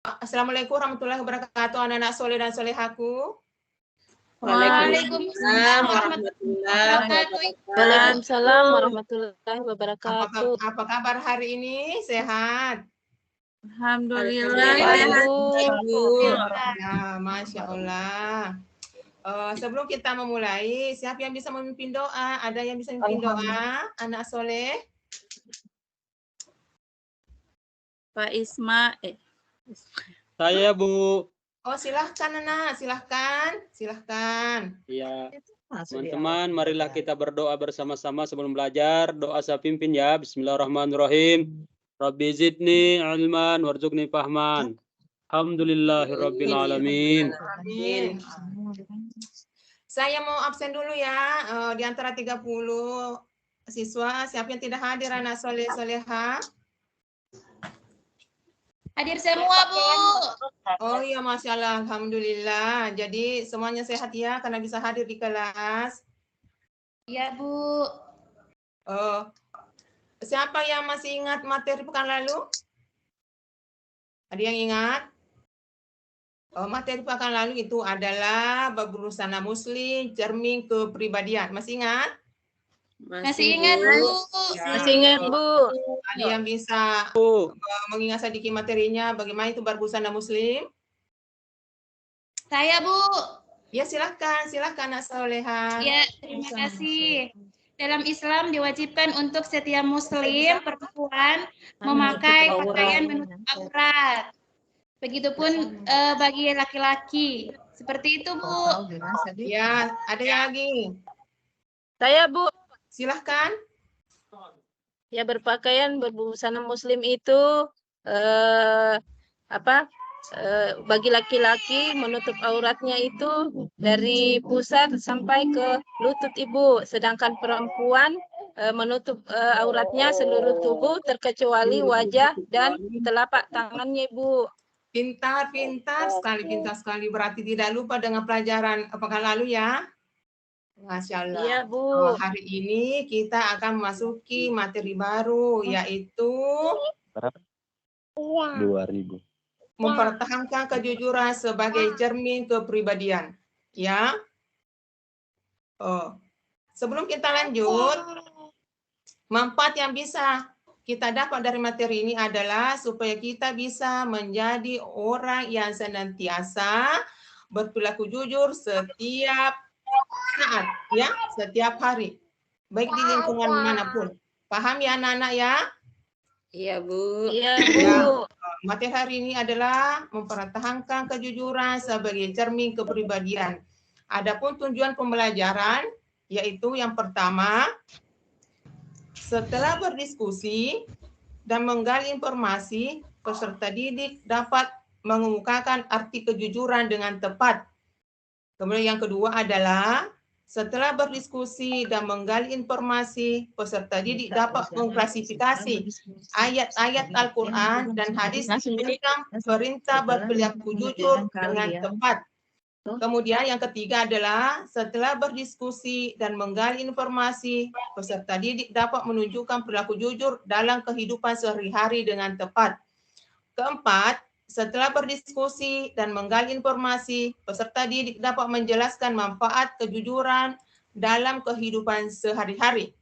Assalamualaikum warahmatullahi wabarakatuh, anak-anak soleh dan solehaku. Waalaikumsalam warahmatullahi wabarakatuh. Waalaikumsalam warahmatullahi wabarakatuh. Apa kabar hari ini? Sehat? Alhamdulillah. Ya, Masya Allah. Sebelum kita memulai, siapa yang bisa memimpin doa? Ada yang bisa memimpin doa? Anak soleh? Pak Ismail. Saya, Bu. Oh, silahkan anak, silahkan. Ya, teman-teman, marilah kita berdoa bersama-sama sebelum belajar. Doa saya pimpin ya. Bismillahirrahmanirrahim. Rabbi zidni ilman warzuqni fahman. Alhamdulillahirabbil alamin. Amin. Saya mau absen dulu ya. Di antara 30 siswa, siapa yang tidak hadir anak soleh soleha? Hadir semua, Bu. Oh iya, Masya Allah, Alhamdulillah. Jadi semuanya sehat ya, karena bisa hadir di kelas. Iya, Bu. Siapa yang masih ingat materi pekan lalu? Ada yang ingat? Materi pekan lalu itu adalah bab busana muslim, cermin kepribadian. Masih ingat? Masih ingat, Bu. Masih ingat, Bu. Ada yang bisa mengingat sedikit materinya, bagaimana itu bab busana muslim? Saya, Bu. Ya, silahkan anak soleha. Ya, terima kasih. Dalam Islam diwajibkan untuk setiap muslim perempuan memakai pakaian menutup aurat. Begitupun bagi laki-laki. Seperti itu, Bu. Ya, ada yang lagi? Saya, Bu. Silahkan. Ya, berpakaian berbusana muslim itu bagi laki-laki menutup auratnya itu dari pusar sampai ke lutut, Ibu. Sedangkan perempuan menutup auratnya seluruh tubuh terkecuali wajah dan telapak tangannya, Ibu. Pintar sekali. Berarti tidak lupa dengan pelajaran pekan lalu ya. Masya Allah. Iya, Bu. Hari ini kita akan memasuki materi baru, yaitu 2000. mempertahankan kejujuran sebagai cermin kepribadian. Ya. Sebelum kita lanjut, manfaat yang bisa kita dapat dari materi ini adalah supaya kita bisa menjadi orang yang senantiasa berperilaku jujur setiap saat, ya, setiap hari, baik di lingkungan manapun. Paham ya anak-anak ya? Iya, Bu. Iya, Bu. Ya, materi hari ini adalah mempertahankan kejujuran sebagai cermin kepribadian. Adapun tujuan pembelajaran yaitu yang pertama, setelah berdiskusi dan menggali informasi, peserta didik dapat mengemukakan arti kejujuran dengan tepat. Kemudian yang kedua adalah setelah berdiskusi dan menggali informasi, peserta didik dapat mengklasifikasi ayat-ayat Al-Quran dan hadis tentang perintah berperilaku jujur dengan tepat. Kemudian yang ketiga adalah setelah berdiskusi dan menggali informasi, peserta didik dapat menunjukkan perilaku jujur dalam kehidupan sehari-hari dengan tepat. Keempat, setelah berdiskusi dan menggali informasi, peserta didik dapat menjelaskan manfaat kejujuran dalam kehidupan sehari-hari.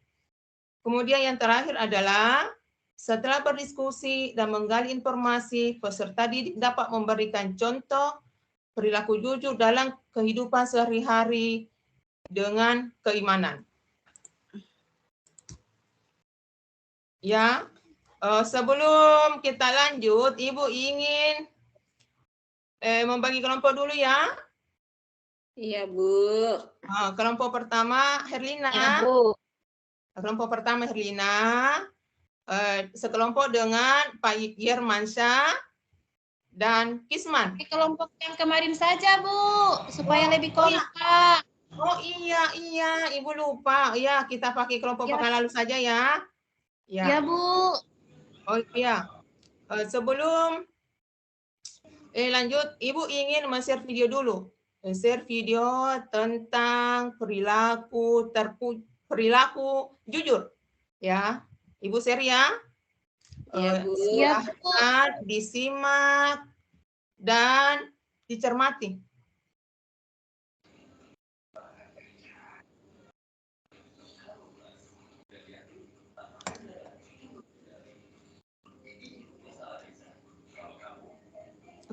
Kemudian yang terakhir adalah setelah berdiskusi dan menggali informasi, peserta didik dapat memberikan contoh perilaku jujur dalam kehidupan sehari-hari dengan keimanan. Ya, sebelum kita lanjut, Ibu ingin membagi kelompok dulu ya. Iya, Bu. Kelompok pertama Herlina. Iya, Bu. Kelompok pertama Herlina, sekelompok dengan Pak Yermansyah dan Kisman. Kelompok yang kemarin saja, Bu, supaya lebih kompak. Oh iya, Ibu lupa. Ya, kita pakai kelompok pekan lalu saja ya. Ya, Bu. Oh iya. Sebelum lanjut, Ibu ingin men-share video dulu. Share video tentang perilaku jujur. Ya, Ibu share ya. Iya, Bu. Silahkan disimak dan dicermati.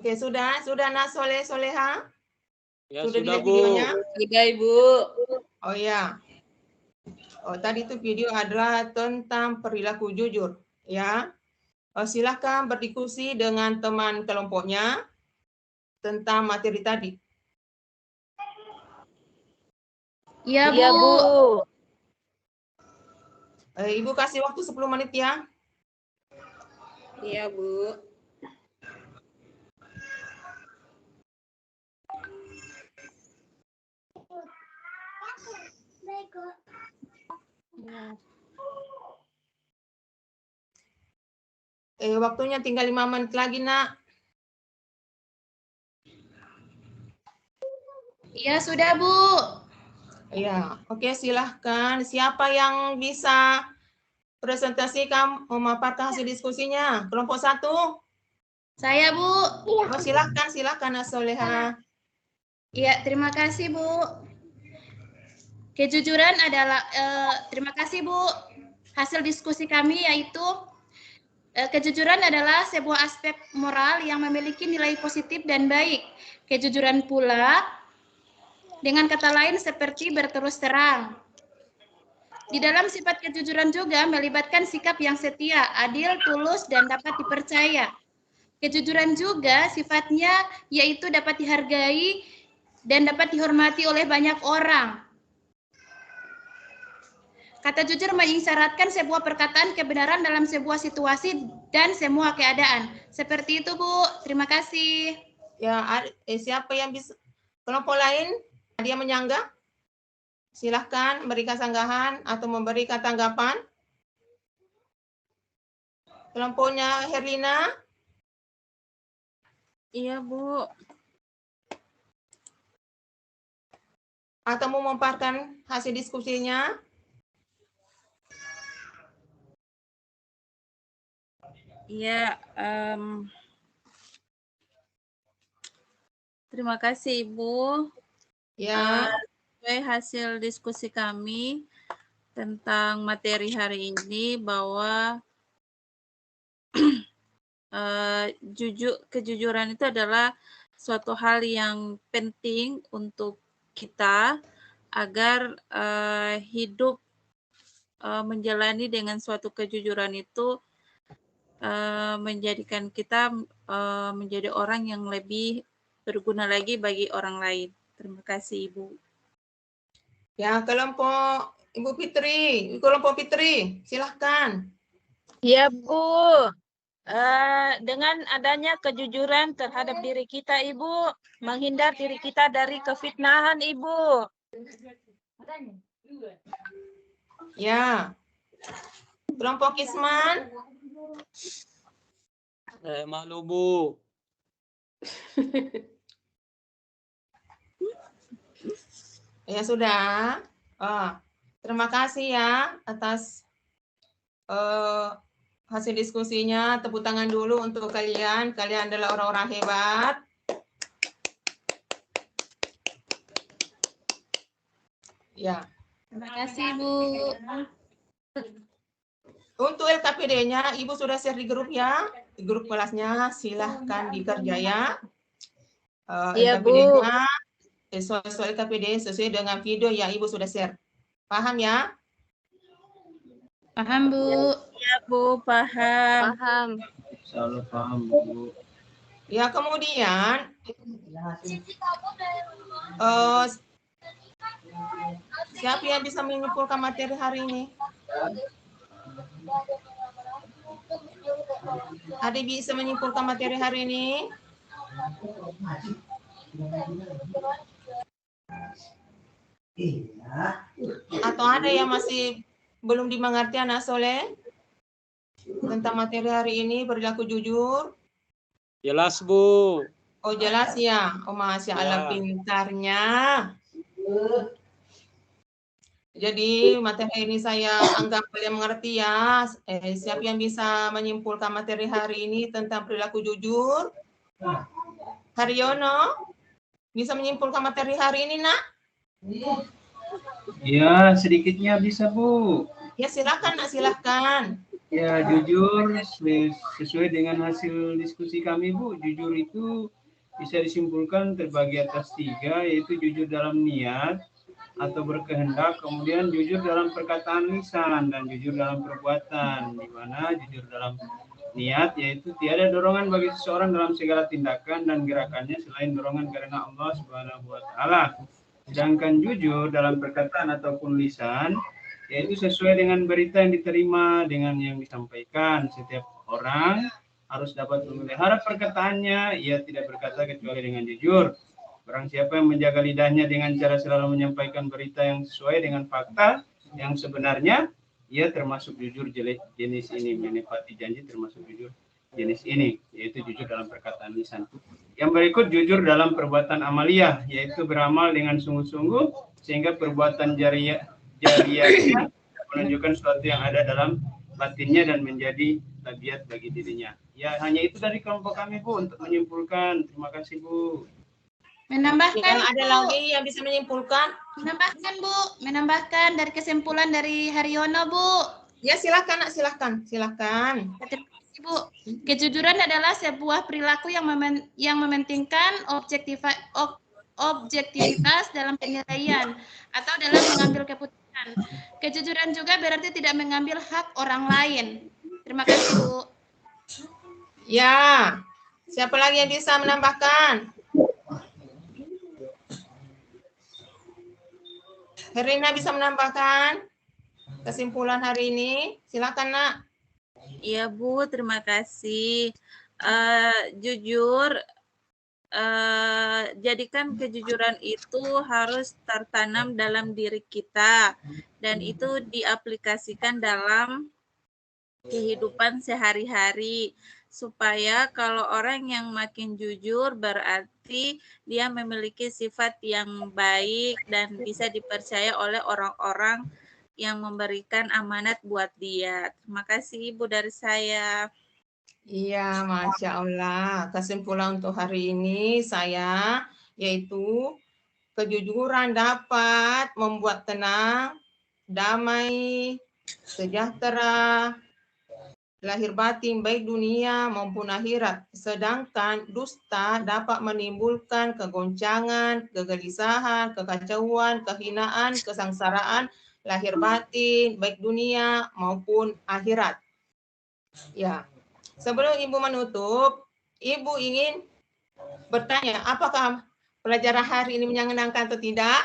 Oke, sudah Nak Soleha? Ya, Sudah sudah, dilihat Bu. videonya? Sudah, Ibu. Oh ya. Oh, tadi itu video adalah tentang perilaku jujur, ya. Silakan berdiskusi dengan teman kelompoknya tentang materi tadi. Iya, Iya, Bu. Ibu kasih waktu 10 menit ya. Iya, Bu. Waktunya tinggal 5 menit lagi, Nak. Iya, sudah, Bu. Iya, oke, silahkan. Siapa yang bisa presentasikan memaparkan hasil diskusinya? Kelompok 1? Saya, Bu. Oh, silahkan Nak Soleha. Iya, terima kasih, Bu. Kejujuran adalah, terima kasih, Bu. Hasil diskusi kami yaitu kejujuran adalah sebuah aspek moral yang memiliki nilai positif dan baik. Kejujuran pula, dengan kata lain seperti berterus terang. Di dalam sifat kejujuran juga melibatkan sikap yang setia, adil, tulus, dan dapat dipercaya. Kejujuran juga sifatnya yaitu dapat dihargai dan dapat dihormati oleh banyak orang. Kata jujur mengisyaratkan sebuah perkataan kebenaran dalam sebuah situasi dan semua keadaan. Seperti itu, Bu. Terima kasih. Ya, siapa yang bisa? Kelompok lain ada yang menyanggah? Silahkan memberikan sanggahan atau memberikan tanggapan. Kelompoknya Herlina? Iya, Bu. Atau mau memaparkan hasil diskusinya? Iya, terima kasih, Ibu. Ya. Sesuai hasil diskusi kami tentang materi hari ini bahwa kejujuran itu adalah suatu hal yang penting untuk kita agar hidup menjalani dengan suatu kejujuran itu menjadikan kita menjadi orang yang lebih berguna lagi bagi orang lain. Terima kasih, Ibu. Ya, kelompok Ibu Fitri, kelompok Fitri, silahkan. Ya, Bu. Dengan adanya kejujuran terhadap diri kita, Ibu, menghindar diri kita dari kefitnahan, Ibu. Ya. Kelompok Isman. Malu, Bu. Ya sudah. Terima kasih ya atas hasil diskusinya. Tepuk tangan dulu untuk kalian. Kalian adalah orang-orang hebat. Ya. Terima kasih, Bu. Untuk LKPD-nya, Ibu sudah share di grup ya. Di grup kelasnya, silahkan dikerja ya. Iya, Bu. LKPD-nya, soal LKPD sesuai dengan video yang Ibu sudah share. Paham ya? Paham, Bu. Iya, Bu, paham. Paham. Insyaallah paham, Bu. Ya, kemudian siapa yang bisa menyimpulkan materi hari ini? Ada bisa menyimpulkan materi hari ini? Atau ada yang masih belum dimengerti Anak Soleh tentang materi hari ini perilaku jujur? Jelas, Bu. Oh, jelas ya. Oh, Masya Allah, pintarnya. Jadi materi ini saya anggap kalian mengerti ya. Siapa yang bisa menyimpulkan materi hari ini tentang perilaku jujur? Haryono, bisa menyimpulkan materi hari ini, Nak? Ya, sedikitnya bisa, Bu. Ya, silakan, Nak, silakan. Ya, jujur sesuai dengan hasil diskusi kami, Bu, jujur itu bisa disimpulkan terbagi atas 3, yaitu jujur dalam niat atau berkehendak, kemudian jujur dalam perkataan lisan, dan jujur dalam perbuatan, di mana jujur dalam niat yaitu tiada dorongan bagi seseorang dalam segala tindakan dan gerakannya selain dorongan karena Allah Subhanahu wa taala. Sedangkan jujur dalam perkataan ataupun lisan yaitu sesuai dengan berita yang diterima dengan yang disampaikan. Setiap orang harus dapat memelihara perkataannya, ia tidak berkata kecuali dengan jujur. Barang siapa yang menjaga lidahnya dengan cara selalu menyampaikan berita yang sesuai dengan fakta yang sebenarnya, ia termasuk jujur jenis ini, menepati janji termasuk jujur jenis ini, yaitu jujur dalam perkataan lisan. Yang berikut jujur dalam perbuatan amaliyah, yaitu beramal dengan sungguh-sungguh sehingga perbuatan jariah menunjukkan sesuatu yang ada dalam batinnya dan menjadi tabiat bagi dirinya. Ya, hanya itu dari kelompok kami, Bu, untuk menyimpulkan. Terima kasih, Bu. Menambahkan, Ada lagi yang bisa menyimpulkan? Menambahkan dari kesimpulan dari Haryono, Bu. Ya, silakan, Nak, silakan. Terima kasih, Bu. Kejujuran adalah sebuah perilaku yang mementingkan objektivitas dalam penilaian atau dalam mengambil keputusan. Kejujuran juga berarti tidak mengambil hak orang lain. Terima kasih, Bu. Ya, siapa lagi yang bisa menambahkan? Herlina bisa menambahkan kesimpulan hari ini? Silakan, Nak. Iya, Bu, terima kasih. Jujur, jadikan kejujuran itu harus tertanam dalam diri kita dan itu diaplikasikan dalam kehidupan sehari-hari supaya kalau orang yang makin jujur berarti dia memiliki sifat yang baik dan bisa dipercaya oleh orang-orang yang memberikan amanat buat dia. Terima kasih, Ibu, dari saya. Iya, Masya Allah. Kesimpulan untuk hari ini saya yaitu kejujuran dapat membuat tenang, damai, sejahtera, lahir batin baik dunia maupun akhirat. Sedangkan dusta dapat menimbulkan kegoncangan, kegelisahan, kekacauan, kehinaan, kesengsaraan, lahir batin baik dunia maupun akhirat. Ya. Sebelum Ibu menutup, Ibu ingin bertanya, apakah pelajaran hari ini menyenangkan atau tidak?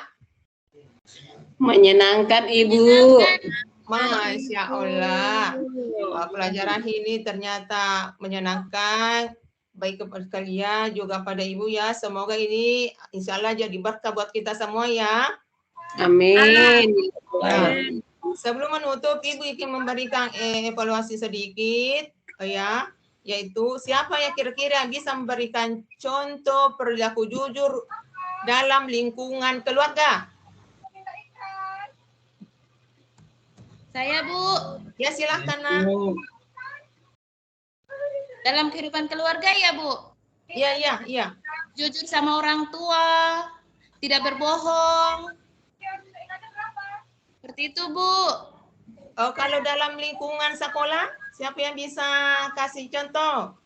Menyenangkan, Ibu. Masya Allah. Pelajaran ini ternyata menyenangkan, baik kepada kalian juga pada Ibu ya. Semoga ini insya Allah jadi berkah buat kita semua ya. Amin. Nah, sebelum menutup, Ibu ingin memberikan evaluasi sedikit ya, yaitu siapa yang kira-kira bisa memberikan contoh perilaku jujur dalam lingkungan keluarga? Saya, Bu. Ya, silakan, Nak. Dalam kehidupan keluarga ya, Bu? Iya. Jujur sama orang tua, tidak berbohong. Seperti itu, Bu. Oh, kalau dalam lingkungan sekolah, siapa yang bisa kasih contoh?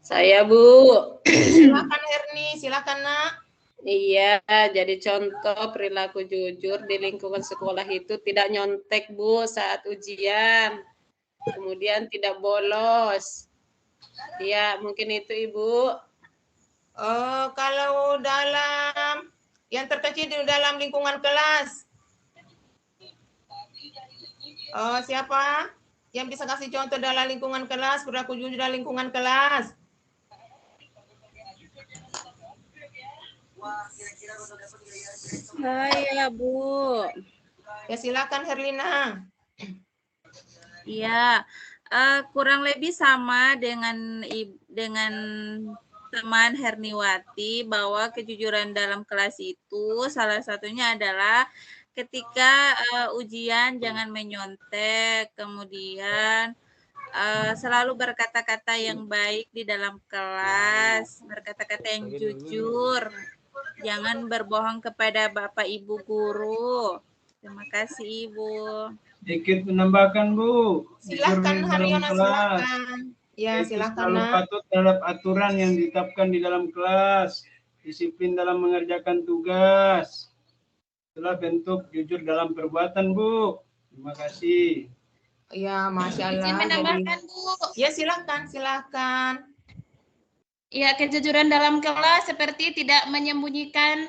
Saya, Bu. Silakan, Herni. Silakan, Nak. Iya, jadi contoh perilaku jujur di lingkungan sekolah itu tidak nyontek, Bu, saat ujian. Kemudian tidak bolos. Ya, mungkin itu, Ibu. Kalau dalam yang terkecil di dalam lingkungan kelas, siapa yang bisa kasih contoh dalam lingkungan kelas, perilaku jujur dalam lingkungan kelas? Saya, Bu. Ya, silakan, Herlina. Iya, kurang lebih sama dengan teman Herniwati bahwa kejujuran dalam kelas itu salah satunya adalah ketika ujian jangan menyontek, kemudian selalu berkata-kata yang baik di dalam kelas, berkata-kata yang jujur. Jangan berbohong kepada Bapak Ibu guru. Terima kasih Ibu. Sedikit menambahkan Bu. Silakan Jujur dalam Haryono, kelas. silakan. Ya, Itu silakan selalu Nak. patuh terhadap aturan yang ditetapkan di dalam kelas. Disiplin dalam mengerjakan tugas. Itulah bentuk jujur dalam perbuatan Bu. Terima kasih. Ya, Masya Allah. Izin menambahkan Bu. Ya, silakan. Ya, kejujuran dalam kelas seperti tidak menyembunyikan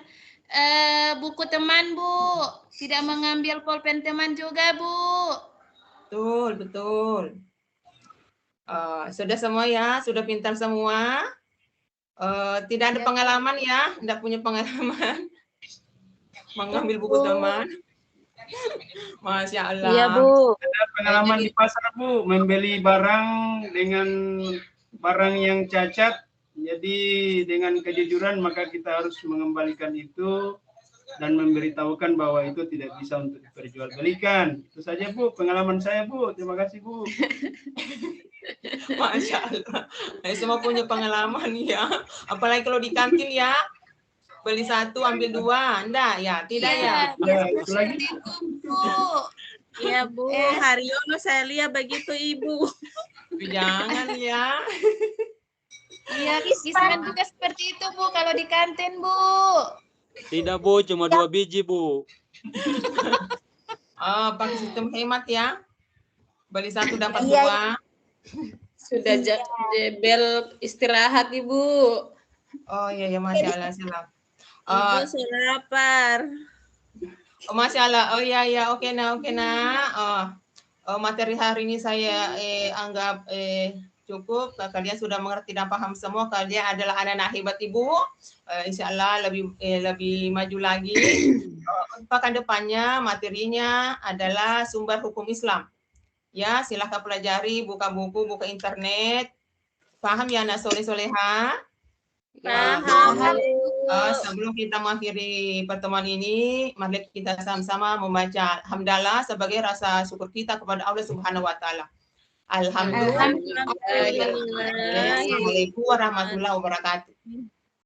buku teman, Bu. Tidak mengambil pulpen teman juga, Bu. Betul. Sudah semua ya, sudah pintar semua. Tidak ada Ya. pengalaman ya, tidak punya pengalaman mengambil buku teman. Masya Allah. Iya, Bu. Ada pengalaman di pasar Bu, membeli barang dengan barang yang cacat. Jadi dengan kejujuran maka kita harus mengembalikan itu dan memberitahukan bahwa itu tidak bisa untuk diperjualbelikan. Itu saja Bu, pengalaman saya Bu. Terima kasih Bu. Masya Allah. Semua punya pengalaman ya. Apalagi kalau di kantin ya. Beli satu ambil dua. Enggak ya? Tidak ya? Ya, itu lagi. Bu. Iya Bu, Haryono saya lihat begitu Ibu. Jangan ya. Iya, Isman juga seperti itu, Bu, kalau di kantin, Bu. Tidak Bu, cuma 2 biji Bu. Pakai sistem hemat ya. Beli satu dapat Iya. 2. Sudah jebel istirahat Ibu. Oh iya, Masya Allah. Silakan. Ibu saya lapar. Masya Allah. Oh iya, oke nak. Materi hari ini saya anggap cukup. Kalian sudah mengerti dan paham semua. Kalian adalah anak-anak hebat Ibu. Insya Allah lebih maju lagi. Pekan depannya materinya adalah sumber hukum Islam. Ya, silahkan pelajari, buka buku, buka internet. Paham ya anak soleh-soleha? Paham. Sebelum kita mengakhiri pertemuan ini, mari kita sama-sama membaca hamdalah sebagai rasa syukur kita kepada Allah Subhanahu wa taala. Alhamdulillah. Assalamualaikum warahmatullahi wabarakatuh.